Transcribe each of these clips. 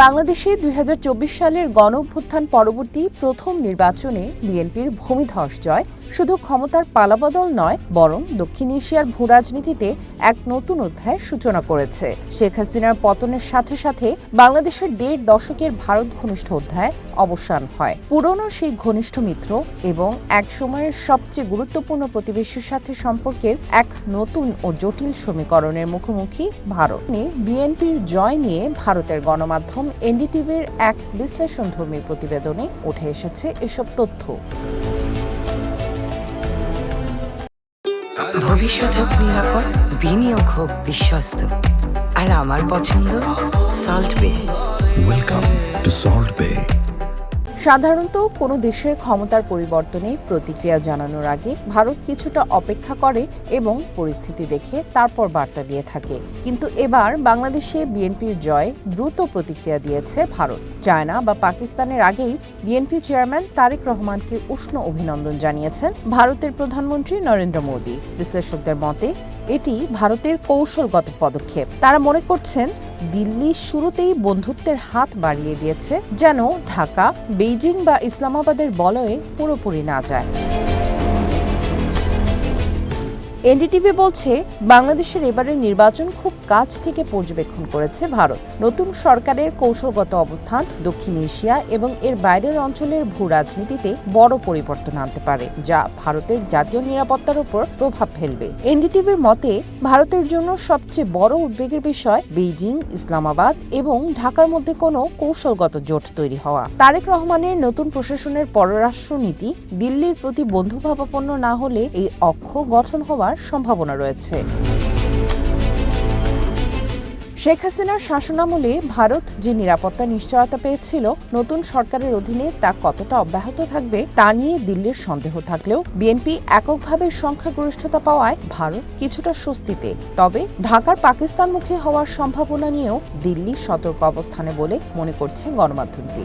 বাংলাদেশে ২০২৪ সালের গণঅভ্যুত্থান পরবর্তী প্রথম নির্বাচনে বিএনপির ভূমিধস জয় শুধু ক্ষমতার পালাবদল নয়, বরং দক্ষিণ এশিয়ার ভূরাজনীতিতে এক নতুন অধ্যায়ের সূচনা করেছে। শেখ হাসিনার পতনের সাথে সাথে বাংলাদেশের ১.৫ দশকের ভারত ঘনিষ্ঠ অধ্যায়ের অবসান হয়। পুরনো সেই ঘনিষ্ঠ মিত্র এবং এক সময়ের সবচেয়ে গুরুত্বপূর্ণ প্রতিবেশীর সাথে সম্পর্কের এক নতুন ও জটিল সমীকরণের মুখোমুখি ভারত। বিএনপির জয় নিয়ে ভারতের গণমাধ্যম এনডিটিভির এক বিশ্লেষণধর্মী প্রতিবেদনে উঠে এসেছে এসব তথ্য। ভবিষ্যৎ হোক নিরাপদ, বিনিয়োগ হোক বিশ্বস্ত, আর আমার পছন্দ সল্ট বে। ওয়েলকাম টু সল্ট বে। সাধারণত কোনো দেশের ক্ষমতার পরিবর্তনে প্রতিক্রিয়া জানানোর আগে ভারত কিছুটা অপেক্ষা করে এবং পরিস্থিতি দেখে তারপর বার্তা দিয়ে থাকে। কিন্তু এবার বাংলাদেশে বিএনপির জয়ে দ্রুত প্রতিক্রিয়া দিয়েছে ভারত। চায়না বা পাকিস্তানের আগেই বিএনপি চেয়ারম্যান তারেক রহমানকে উষ্ণ অভিনন্দন জানিয়েছেন ভারতের প্রধানমন্ত্রী নরেন্দ্র মোদী। বিশ্লেষকদের মতে এটি ভারতের কৌশলগত পদক্ষেপ। তারা মনে করছেন দিল্লি শুরুতেই বন্ধুত্বের হাত বাড়িয়ে দিয়েছে, যেন ঢাকা, বেইজিং বা ইসলামাবাদের বলয়ে পুরোপুরি না যায়। এনডিটিভি বলছে, বাংলাদেশের এবারের নির্বাচন খুব কাছ থেকে পর্যবেক্ষণ করেছে ভারত। নতুন সরকারের কৌশলগত অবস্থান দক্ষিণ এশিয়া এবং এর বাইরের অঞ্চলের ভূ রাজনীতিতে বড় পরিবর্তন আনতে পারে, যা ভারতের জাতীয় নিরাপত্তার উপর প্রভাব ফেলবে। এনডিটিভির মতে, ভারতের জন্য সবচেয়ে বড় উদ্বেগের বিষয় বেইজিং, ইসলামাবাদ এবং ঢাকার মধ্যে কোনো কৌশলগত জোট তৈরি হওয়া। তারেক রহমানের নতুন প্রশাসনের পররাষ্ট্রনীতি দিল্লির প্রতি বন্ধুভাবাপন্ন না হলে এই অক্ষ গঠন হওয়ার সম্ভাবনা রয়েছে। শেখ হাসিনার শাসনামলে ভারত যে নিরাপত্তা নিশ্চয়তা পেয়েছিল, নতুন সরকারের অধীনে তা কতটা অব্যাহত থাকবে তা নিয়ে দিল্লির সন্দেহ থাকলেও বিএনপি এককভাবে সংখ্যাগরিষ্ঠতা পাওয়ায় ভারত কিছুটা স্বস্তিতে। তবে ঢাকার পাকিস্তানমুখী হওয়ার সম্ভাবনা নিয়েও দিল্লি সতর্ক অবস্থানে বলে মনে করছে গণমাধ্যমটি।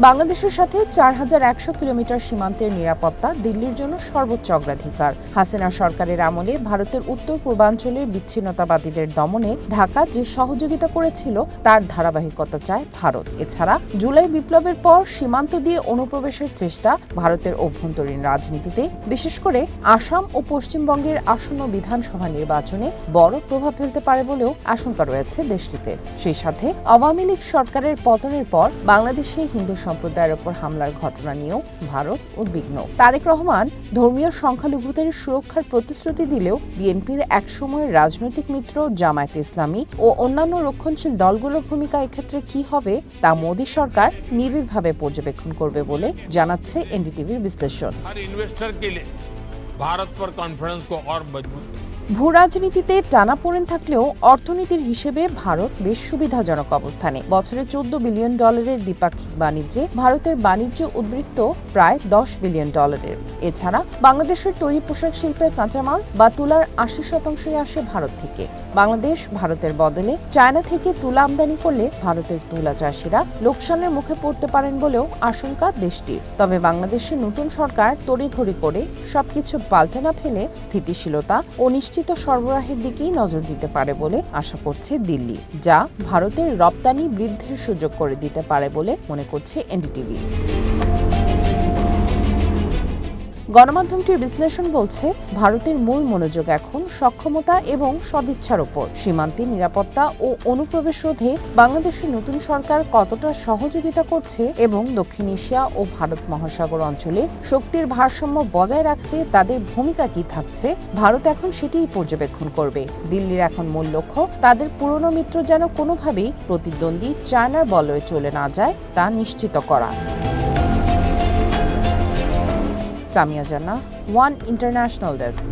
বাংলাদেশের সাথে ৪,১০০ কিলোমিটার সীমান্তের নিরাপত্তা দিল্লির জন্য সর্বোচ্চ অগ্রাধিকার। হাসিনা সরকারের আমলে ভারতের উত্তর পূর্বাঞ্চলের বিচ্ছিন্নতাবাদীদের দমনে ঢাকা যে সহযোগিতা করেছিল তার ধারাবাহিকতা চায় ভারত। এছাড়া জুলাই বিপ্লবের পর সীমান্ত দিয়ে অনুপ্রবেশের চেষ্টা ভারতের অভ্যন্তরীণ রাজনীতিতে, বিশেষ করে আসাম ও পশ্চিমবঙ্গের আসন্ন বিধানসভা নির্বাচনে বড় প্রভাব ফেলতে পারে বলেও আশঙ্কা রয়েছে দেশটিতে। সেই সাথে আওয়ামী লীগ সরকারের পতনের পর বাংলাদেশে হিন্দু সম্প্রদায়ের উপর হামলার ঘটনা নিয়েও ভারত উদ্বিগ্ন। তারেক রহমান ধর্মীয় সংখ্যালঘুদের সুরক্ষার প্রতিশ্রুতি দিলেও বিএনপির একসময়ের রাজনৈতিক মিত্র জামায়াতে ইসলামী ও অন্যান্য রক্ষণশীল দলগুলোর ভূমিকা এক্ষেত্রে কি হবে তা মোদী সরকার নিবিড়ভাবে পর্যবেক্ষণ করবে বলে জানাচ্ছে এনডিটিভির বিশ্লেষণ। ভূরাজনীতিতে টানাপোড়েন থাকলেও অর্থনীতির হিসেবে ভারত বেশ সুবিধাজনক অবস্থানে। বছরে $14 বিলিয়ন দ্বিপাক্ষিক বাণিজ্যে ভারতের বাণিজ্য উদ্বৃত্ত প্রায় $10 বিলিয়ন। এছাড়া বাংলাদেশের তৈরি পোশাক শিল্পের কাঁচামাল বা তুলার 80% আসে ভারত থেকে। বাংলাদেশ ভারতের বদলে চায়না থেকে তুলা আমদানি করলে ভারতের তুলা চাষিরা লোকসানের মুখে পড়তে পারেন বলেও আশঙ্কা দেশটির। তবে বাংলাদেশের নতুন সরকার তড়িঘড়ি করে সবকিছু পাল্টে না ফেলে স্থিতিশীলতা ও নিশ্চিত সরবরাহের দিকেই নজর দিতে পারে বলে আশা করছে দিল্লি, যা ভারতের রপ্তানি বৃদ্ধির সুযোগ করে দিতে পারে বলে মনে করছে এনডিটিভি। গণমাধ্যমটির বিশ্লেষণ বলছে, ভারতের মূল মনোযোগ এখন সক্ষমতা এবং সদিচ্ছার উপর। সীমান্তে নিরাপত্তা ও অনুপ্রবেশ রোধে বাংলাদেশের নতুন সরকার কতটা সহযোগিতা করছে এবং দক্ষিণ এশিয়া ও ভারত মহাসাগর অঞ্চলে শক্তির ভারসাম্য বজায় রাখতে তাদের ভূমিকা কি থাকছে, ভারত এখন সেটিই পর্যবেক্ষণ করবে। দিল্লির এখন মূল লক্ষ্য তাদের পুরনো মিত্র যেন কোনোভাবেই প্রতিদ্বন্দ্বী চায়নার বলয়ে চলে না যায় তা নিশ্চিত করা। সামিয়া জান্নাহ, ওয়ান ইন্টারন্যাশনাল ডেস্ক।